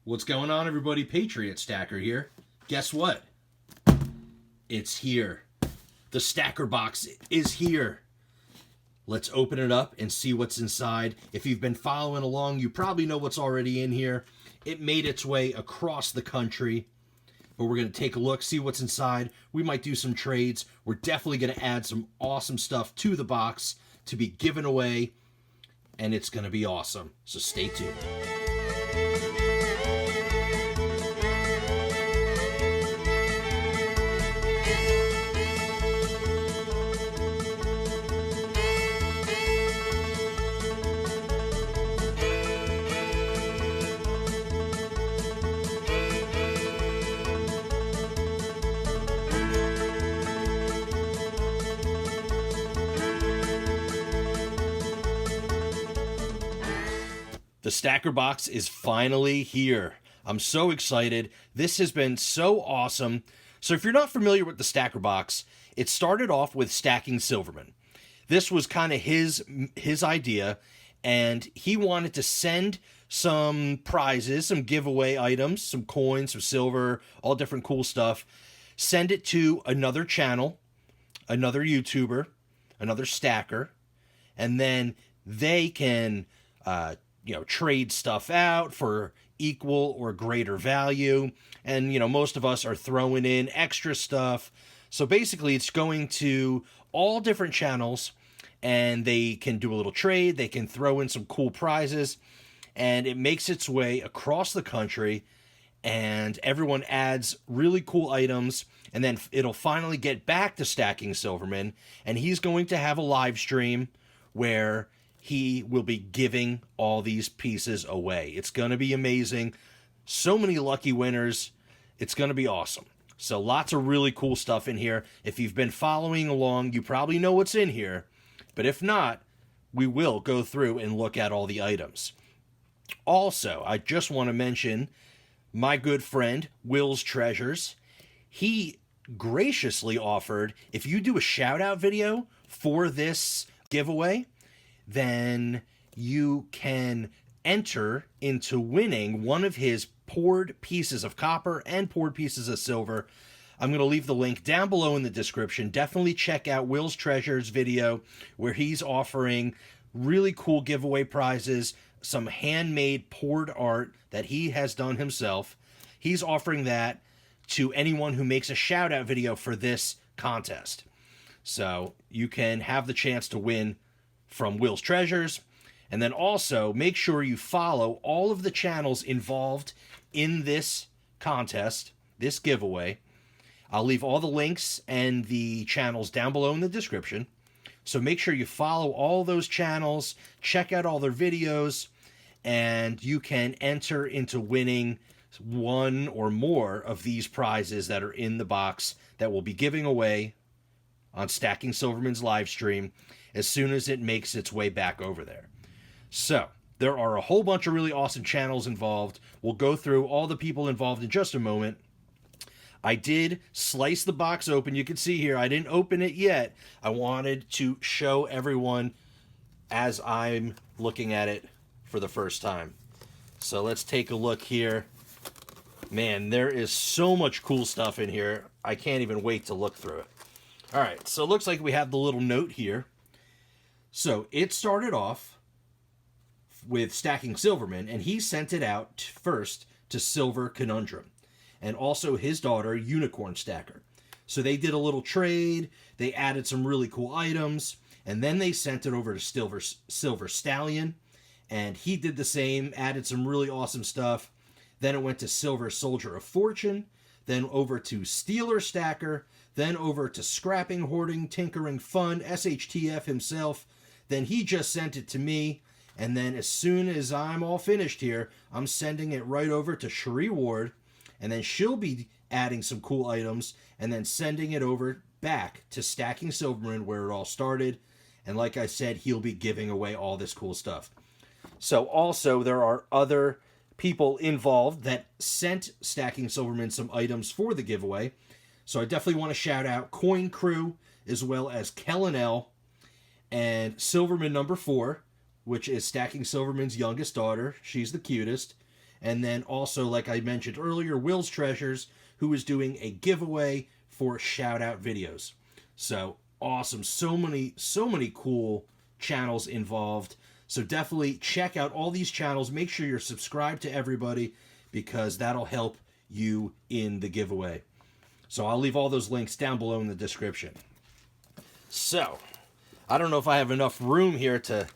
What's going on, everybody? Patriot Stacker here. Guess what? It's here. The stacker box is here. Let's open it up and see what's inside. If you've been following along, you probably know what's already in here. It made its way across the country, but we're going to take a look, see what's inside. We might do some trades. We're definitely going to add some awesome stuff to the box to be given away, and it's going to be awesome. So stay tuned. The stacker box is finally here. I'm so excited. This has been so awesome. So if you're not familiar with the stacker box, it started off with stacking Silverman. This was kind of his idea, and he wanted to send some prizes, some giveaway items, some coins, some silver, all different cool stuff. Send it to another channel, another YouTuber, another stacker, and then they can trade stuff out for equal or greater value. And, most of us are throwing in extra stuff. So basically it's going to all different channels, and they can do a little trade. They can throw in some cool prizes, and it makes its way across the country, and everyone adds really cool items. And then it'll finally get back to stacking Silverman, and he's going to have a live stream where he will be giving all these pieces away. It's going to be amazing. So many lucky winners. It's going to be awesome. So lots of really cool stuff in here. If you've been following along, you probably know what's in here. But if not, we will go through and look at all the items. Also, I just want to mention my good friend, Will's Treasures. He graciously offered, if you do a shout out video for this giveaway, then you can enter into winning one of his poured pieces of copper and poured pieces of silver. I'm going to leave the link down below in the description. Definitely check out Will's Treasures video where he's offering really cool giveaway prizes, some handmade poured art that he has done himself. He's offering that to anyone who makes a shout out video for this contest. So you can have the chance to win from Will's Treasures. And then also make sure you follow all of the channels involved in this contest, this giveaway. I'll leave all the links and the channels down below in the description. So make sure you follow all those channels, check out all their videos, and you can enter into winning one or more of these prizes that are in the box that we'll be giving away on Stacking Silverman's live stream as soon as it makes its way back over there. So there are a whole bunch of really awesome channels involved. We'll go through all the people involved in just a moment. I did slice the box open. You can see here, I didn't open it yet. I wanted to show everyone as I'm looking at it for the first time. So let's take a look here. Man, there is so much cool stuff in here. I can't even wait to look through it. All right, so it looks like we have the little note here. So it started off with stacking Silverman, and he sent it out first to Silver Conundrum and also his daughter, Unicorn Stacker. So they did a little trade. They added some really cool items, and then they sent it over to Silver Stallion, and he did the same, added some really awesome stuff. Then it went to Silver Soldier of Fortune, then over to Stealer Stacker, then over to Scrapping, Hoarding, Tinkering Fun, SHTF himself. Then he just sent it to me, and then as soon as I'm all finished here, I'm sending it right over to Sherrie Ward, and then she'll be adding some cool items, and then sending it over back to Stacking Silverman where it all started. And like I said, he'll be giving away all this cool stuff. So also there are other people involved that sent Stacking Silverman some items for the giveaway. So I definitely want to shout out Coin Crew, as well as KELLEN and Silverman number 4, which is Stacking Silverman's youngest daughter. She's the cutest. And then also, like I mentioned earlier, Will's Treasures, who is doing a giveaway for shout out videos. So awesome. So many cool channels involved. So definitely check out all these channels. Make sure you're subscribed to everybody, because that'll help you in the giveaway. So I'll leave all those links down below in the description. So I don't know if I have enough room here to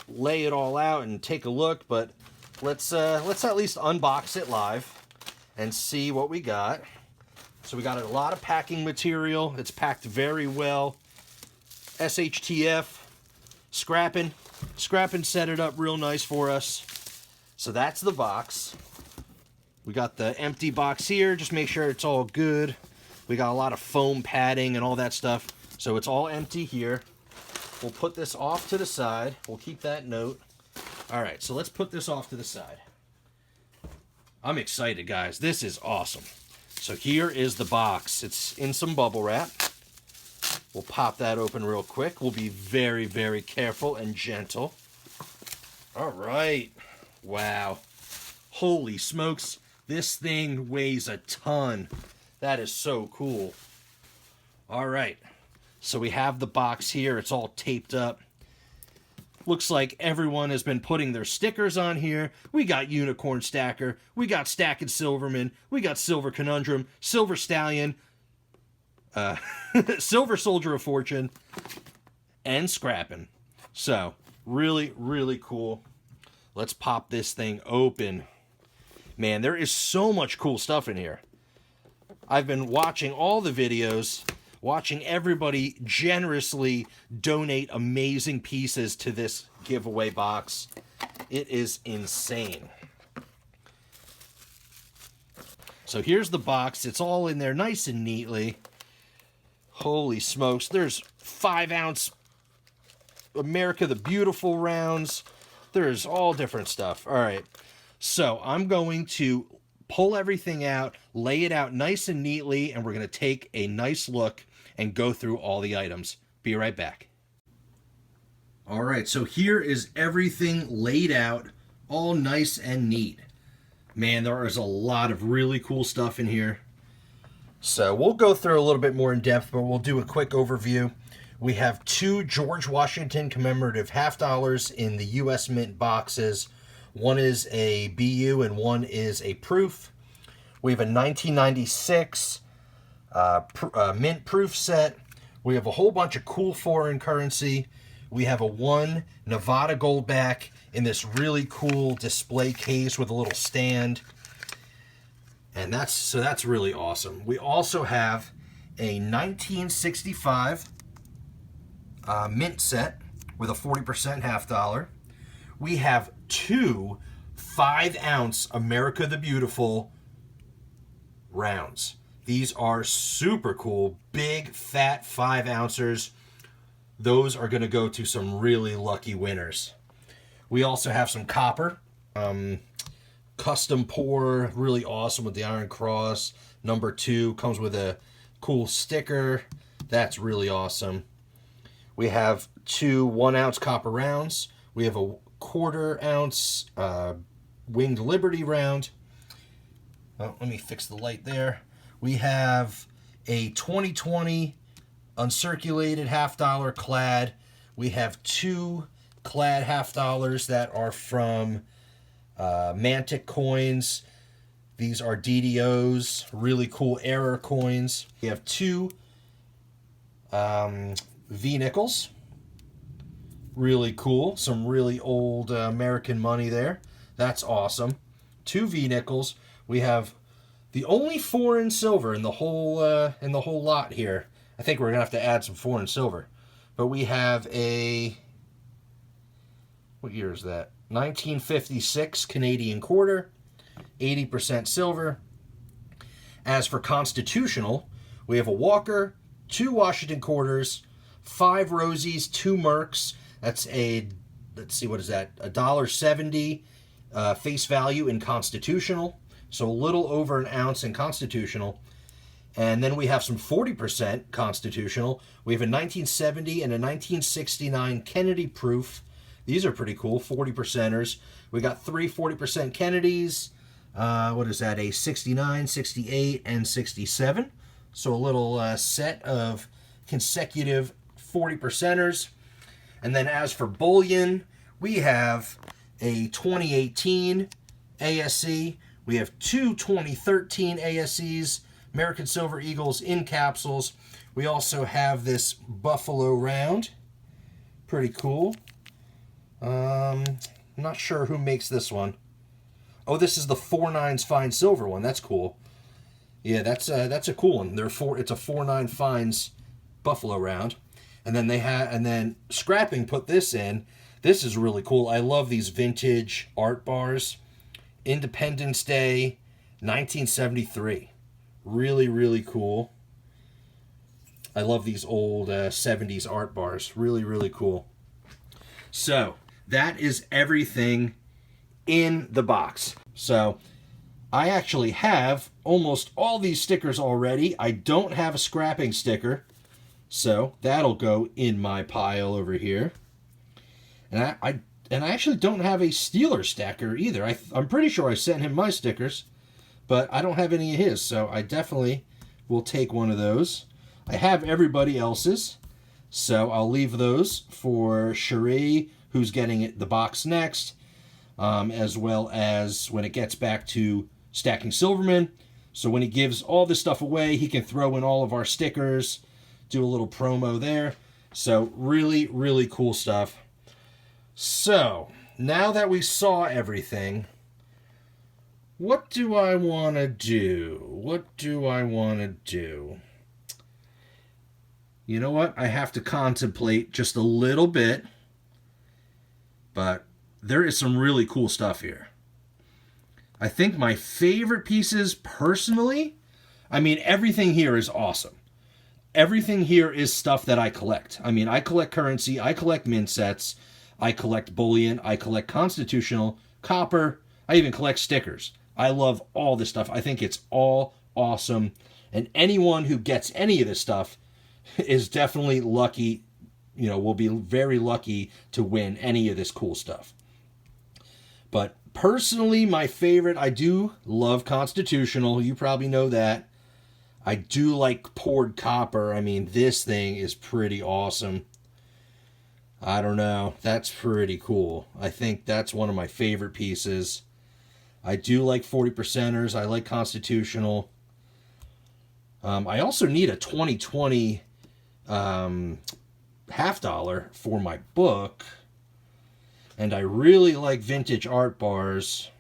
lay it all out and take a look, but let's at least unbox it live and see what we got. So we got a lot of packing material. It's packed very well. SHTF, scrapping set it up real nice for us. So that's the box. We got the empty box here. Just make sure it's all good. We got a lot of foam padding and all that stuff. So it's all empty here. We'll put this off to the side. We'll keep that note. All right, so let's put this off to the side. I'm excited, guys. This is awesome. So here is the box. It's in some bubble wrap. We'll pop that open real quick. We'll be very, very careful and gentle. All right. Wow. Holy smokes. This thing weighs a ton. That is so cool. All right. So we have the box here. It's all taped up. Looks like everyone has been putting their stickers on here. We got Unicorn Stacker. We got Stackin' Silverman. We got Silver Conundrum. Silver Stallion. Silver Soldier of Fortune. And Scrappin'. So, really, really cool. Let's pop this thing open. Man, there is so much cool stuff in here. I've been watching all the videos, watching everybody generously donate amazing pieces to this giveaway box. It is insane. So here's the box. It's all in there nice and neatly. Holy smokes. There's 5-ounce America the Beautiful rounds. There's all different stuff. All right. So I'm going to pull everything out, lay it out nice and neatly, and we're going to take a nice look and go through all the items. Be right back. All right, so here is everything laid out, all nice and neat. Man, there is a lot of really cool stuff in here. So we'll go through a little bit more in depth, but we'll do a quick overview. We have 2 George Washington commemorative $50 in the U.S. Mint boxes. One is a BU and one is a proof. We have a 1996 mint proof set. We have a whole bunch of cool foreign currency. We have a 1 Nevada Goldback in this really cool display case with a little stand. And that's really awesome. We also have a 1965 mint set with a 40% $50. We have 2 5-ounce America the Beautiful rounds. These are super cool, big, fat 5-ouncers. Those are going to go to some really lucky winners. We also have some copper. Custom pour, really awesome with the Iron Cross. Number 2 comes with a cool sticker. That's really awesome. We have 2 1-ounce copper rounds. We have a 1/4 ounce Winged Liberty round. Oh, let me fix the light there. We have a 2020 uncirculated $50 clad. We have 2 clad $50 that are from Mantic coins. These are DDOs, really cool error coins. We have 2 V nickels. Really cool. Some really old American money there. That's awesome. 2 V nickels. We have the only foreign silver in the whole lot here. I think we're gonna have to add some foreign silver. But we have a, what year is that? 1956 Canadian quarter, 80% silver. As for constitutional, we have a Walker, 2 Washington quarters, 5 Rosies, 2 Mercs. That's a, let's see, what is that? $1.70 face value in constitutional. So a little over an ounce in constitutional. And then we have some 40% constitutional. We have a 1970 and a 1969 Kennedy proof. These are pretty cool, 40%ers. We got 3 40% Kennedys. What is that, a 69, 68, and 67. So a little set of consecutive 40%ers. And then as for Bullion, we have a 2018 ASC. We have 2 2013 ASCs, American Silver Eagles in capsules. We also have this Buffalo round. Pretty cool. Not sure who makes this one. Oh, this is the 4.9s fine silver one. That's cool. Yeah, that's a cool one. It's a 4.9 fines Buffalo round. And then Scrapping put this in. This is really cool. I love these vintage art bars. Independence Day, 1973. Really, really cool. I love these old 70s art bars. Really, really cool. So, that is everything in the box. So, I actually have almost all these stickers already. I don't have a scrapping sticker. So, that'll go in my pile over here. And I actually don't have a Steeler stacker either. I'm pretty sure I sent him my stickers, but I don't have any of his, so I definitely will take one of those. I have everybody else's, so I'll leave those for Cherie, who's getting the box next, as well as when it gets back to stacking Silverman. So when he gives all this stuff away, he can throw in all of our stickers, do a little promo there. So really, really cool stuff. So, now that we saw everything, what do I want to do? What do I want to do? You know what? I have to contemplate just a little bit, but there is some really cool stuff here. I think my favorite pieces, personally, I mean, everything here is awesome. Everything here is stuff that I collect. I mean, I collect currency, I collect mint sets, I collect bullion, I collect constitutional, copper, I even collect stickers. I love all this stuff. I think it's all awesome. And anyone who gets any of this stuff is definitely lucky, will be very lucky to win any of this cool stuff. But personally, my favorite, I do love constitutional. You probably know that. I do like poured copper. I mean, this thing is pretty awesome. I don't know. That's pretty cool. I think that's one of my favorite pieces. I do like 40%ers. I like constitutional. I also need a 2020 half dollar for my book. And I really like vintage art bars.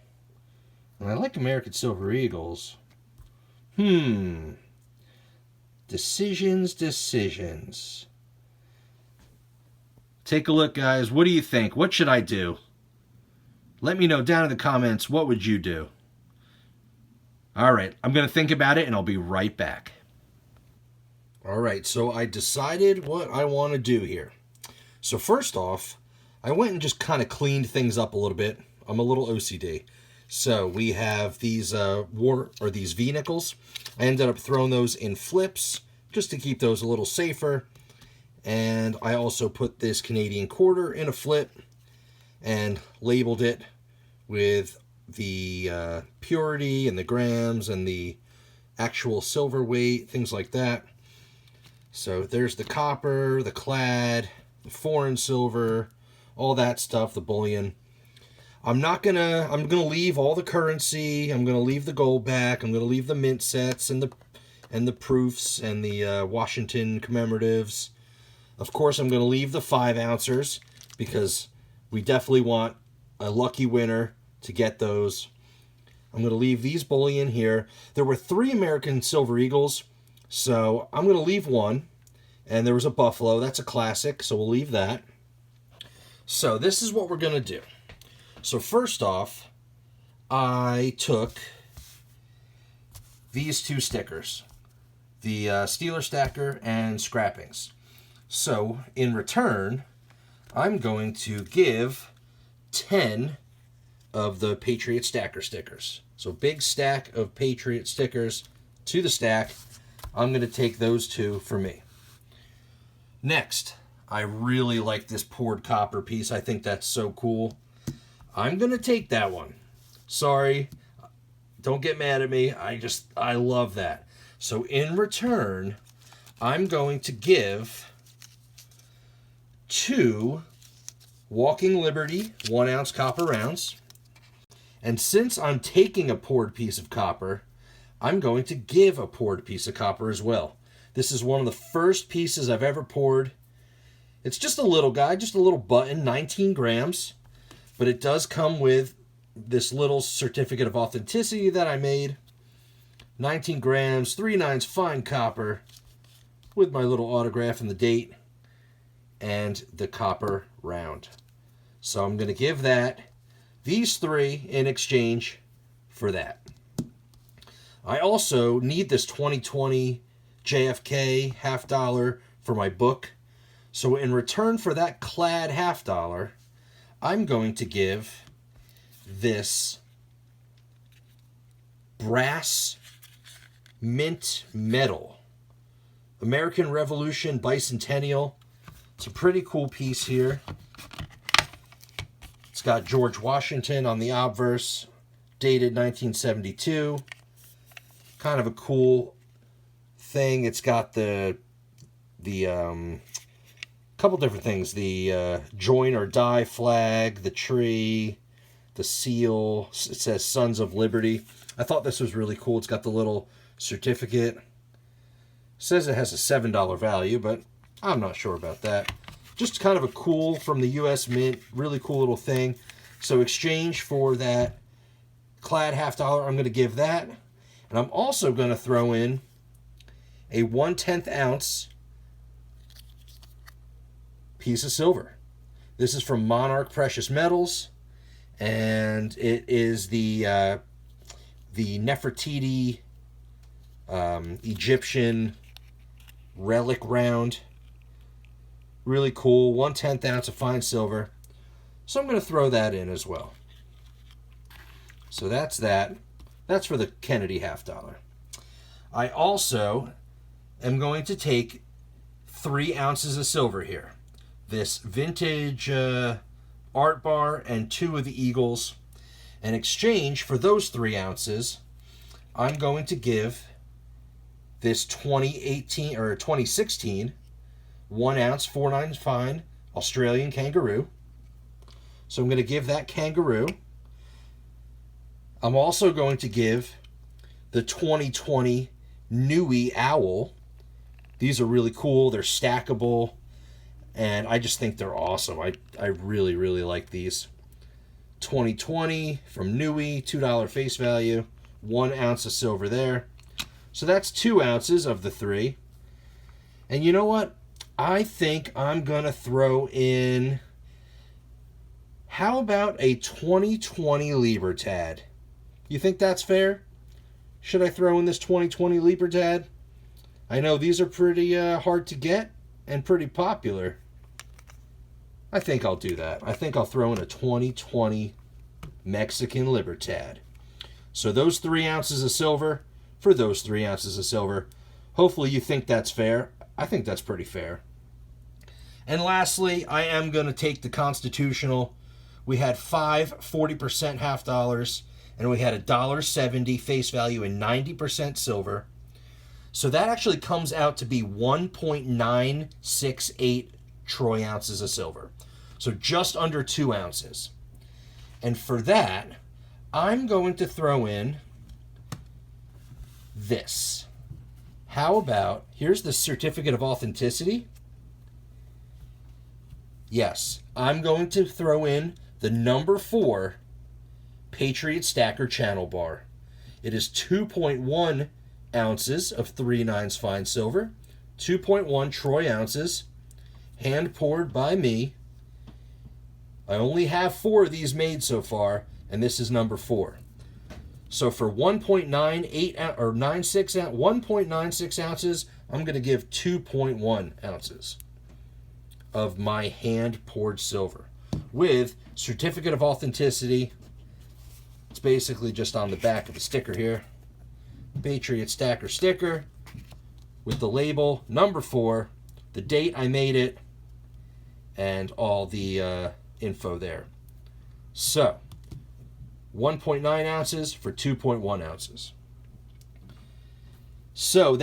And I like American Silver Eagles. Decisions. Take a look, guys. What do you think? What should I do? Let me know down in the comments. What would you do? All right. I'm going to think about it, and I'll be right back. All right. So I decided what I want to do here. So first off, I went and just kind of cleaned things up a little bit. I'm a little OCD. So we have these these V-nickels. I ended up throwing those in flips just to keep those a little safer. And I also put this Canadian quarter in a flip and labeled it with the purity and the grams and the actual silver weight, things like that. So there's the copper, the clad, the foreign silver, all that stuff, the bullion. I'm gonna leave all the currency. I'm gonna leave the gold back. I'm gonna leave the mint sets and the proofs and the Washington commemoratives. Of course, I'm going to leave the 5-ouncers because we definitely want a lucky winner to get those. I'm going to leave these bullion here. There were 3 American Silver Eagles, so I'm going to leave one. And there was a Buffalo. That's a classic, so we'll leave that. So this is what we're going to do. So first off, I took these 2 stickers, the Steeler stacker and scrappings. So, in return, I'm going to give 10 of the Patriot stacker stickers. So, big stack of Patriot stickers to the stack. I'm going to take those 2 for me. Next, I really like this poured copper piece. I think that's so cool. I'm going to take that one. Sorry. Don't get mad at me. I love that. So in return, I'm going to give 2 Walking Liberty 1 ounce copper rounds. And since I'm taking a poured piece of copper, I'm going to give a poured piece of copper as well. This is one of the first pieces I've ever poured. It's just a little guy, just a little button, 19 grams. But it does come with this little certificate of authenticity that I made. 19 grams, 3/9 fine copper, with my little autograph and the date, and the copper round. So I'm going to give that, these 3 in exchange for that. I also need this 2020 JFK $50 for my book. So in return for that clad $50, I'm going to give this brass mint medal. American Revolution Bicentennial. It's a pretty cool piece here. It's got George Washington on the obverse, dated 1972. Kind of a cool thing. It's got the couple different things. The join or die flag, the tree, the seal. It says Sons of Liberty. I thought this was really cool. It's got the little certificate. It says it has a $7 value, but I'm not sure about that. Just kind of a cool from the U.S. Mint. Really cool little thing. So exchange for that clad $50, I'm going to give that. And I'm also going to throw in a 1/10 ounce piece of silver. This is from Monarch Precious Metals, and it is the Nefertiti Egyptian relic round. Really cool. 1/10 ounce of fine silver. So I'm going to throw that in as well. So that's that. That's for the Kennedy $50. I also am going to take 3 ounces of silver here. This vintage art bar and 2 of the Eagles. In exchange for those 3 ounces, I'm going to give this 2018 or 2016 1 ounce 4/9 fine Australian kangaroo. So I'm going to give that kangaroo. I'm also going to give the 2020 Nui Owl. These are really cool. They're stackable, and I just think they're awesome. I really, really like these. 2020 from Nui, $2 face value, 1 ounce of silver there. So that's 2 ounces of the 3. And you know what? I think I'm going to throw in, how about a 2020 Libertad? You think that's fair? Should I throw in this 2020 Libertad? I know these are pretty hard to get and pretty popular. I think I'll do that. I think I'll throw in a 2020 Mexican Libertad. So those 3 ounces of silver for those 3 ounces of silver. Hopefully you think that's fair. I think that's pretty fair. And lastly, I am going to take the Constitutional. We had 5 40% $50, and we had a $1.70 face value and 90% silver. So that actually comes out to be 1.968 troy ounces of silver. So just under 2 ounces. And for that, I'm going to throw in this. How about, here's the certificate of authenticity. Yes, I'm going to throw in the number 4 Patriot Stacker Channel Bar. It is 2.1 ounces of 3/9 fine silver, 2.1 troy ounces, hand poured by me. I only have 4 of these made so far, and this is number 4. So for 1.98 or 1.96 ounces, I'm going to give 2.1 ounces of my hand poured silver with certificate of authenticity. It's basically just on the back of the sticker here. Patriot Stacker sticker with the label number 4, the date I made it, and all the info there. So, 1.9 ounces for 2.1 ounces. So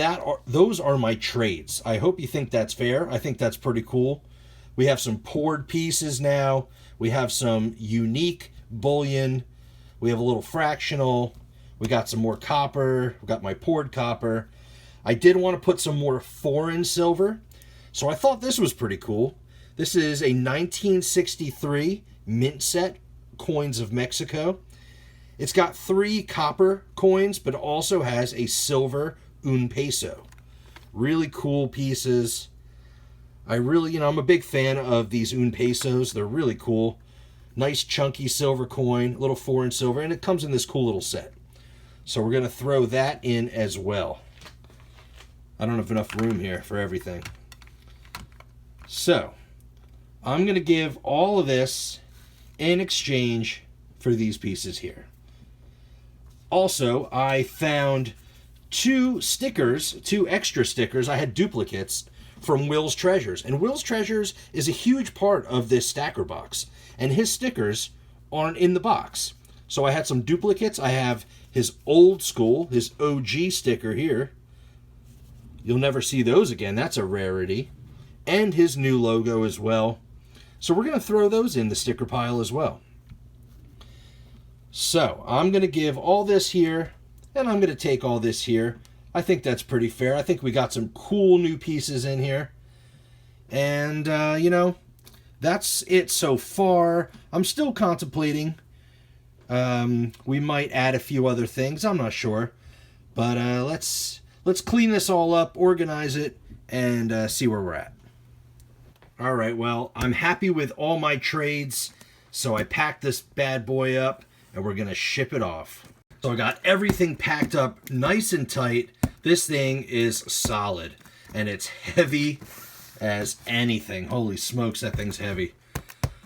those are my trades. I hope you think that's fair. I think that's pretty cool. We have some poured pieces now. We have some unique bullion. We have a little fractional. We got some more copper. We got my poured copper. I did want to put some more foreign silver, so I thought this was pretty cool. This is a 1963 mint set, coins of Mexico. It's got 3 copper coins, but also has a silver un peso. Really cool pieces. I'm a big fan of these un pesos. They're really cool. Nice chunky silver coin, little foreign silver, and it comes in this cool little set. So we're going to throw that in as well. I don't have enough room here for everything. So, I'm going to give all of this in exchange for these pieces here. Also, I found 2 extra stickers. I had duplicates from Will's Treasures. And Will's Treasures is a huge part of this stacker box. And his stickers aren't in the box. So I had some duplicates. I have his old school, his OG sticker here. You'll never see those again. That's a rarity. And his new logo as well. So we're going to throw those in the sticker pile as well. So I'm going to give all this here, and I'm going to take all this here. I think that's pretty fair. I think we got some cool new pieces in here. And, that's it so far. I'm still contemplating. We might add a few other things. I'm not sure. But let's clean this all up, organize it, and see where we're at. All right, well, I'm happy with all my trades, so I packed this bad boy up, and we're going to ship it off. So I got everything packed up nice and tight. This thing is solid, and it's heavy as anything. Holy smokes, that thing's heavy.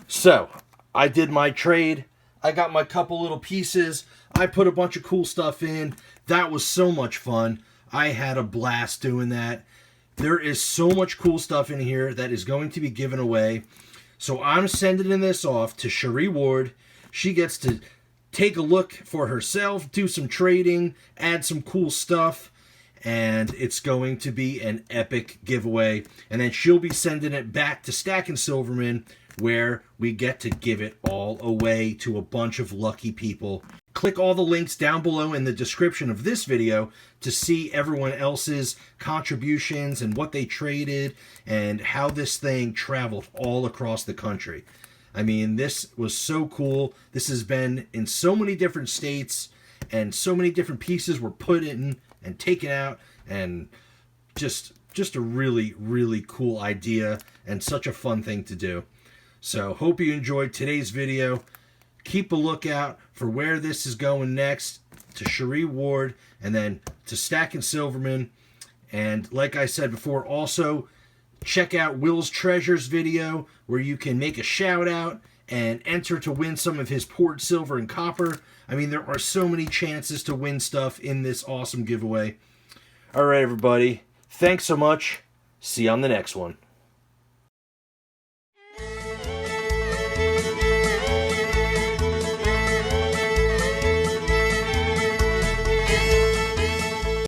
So, I did my trade. I got my couple little pieces. I put a bunch of cool stuff in. That was so much fun. I had a blast doing that. There is so much cool stuff in here that is going to be given away. So I'm sending this off to Cherie Ward. She gets to take a look for herself, do some trading, add some cool stuff, and it's going to be an epic giveaway. And then she'll be sending it back to Stackin' Silverman, where we get to give it all away to a bunch of lucky people. Click all the links down below in the description of this video to see everyone else's contributions and what they traded and how this thing traveled all across the country. I mean, this was so cool. This has been in so many different states, and so many different pieces were put in and taken out, and just a really, really cool idea and such a fun thing to do. So, hope you enjoyed today's video. Keep a lookout for where this is going next, to Cherie Ward, and then to Stackin' Silverman. And like I said before, also check out Will's Treasures video, where you can make a shout out and enter to win some of his poured silver and copper. I mean, there are so many chances to win stuff in this awesome giveaway. All right, everybody. Thanks so much. See you on the next one.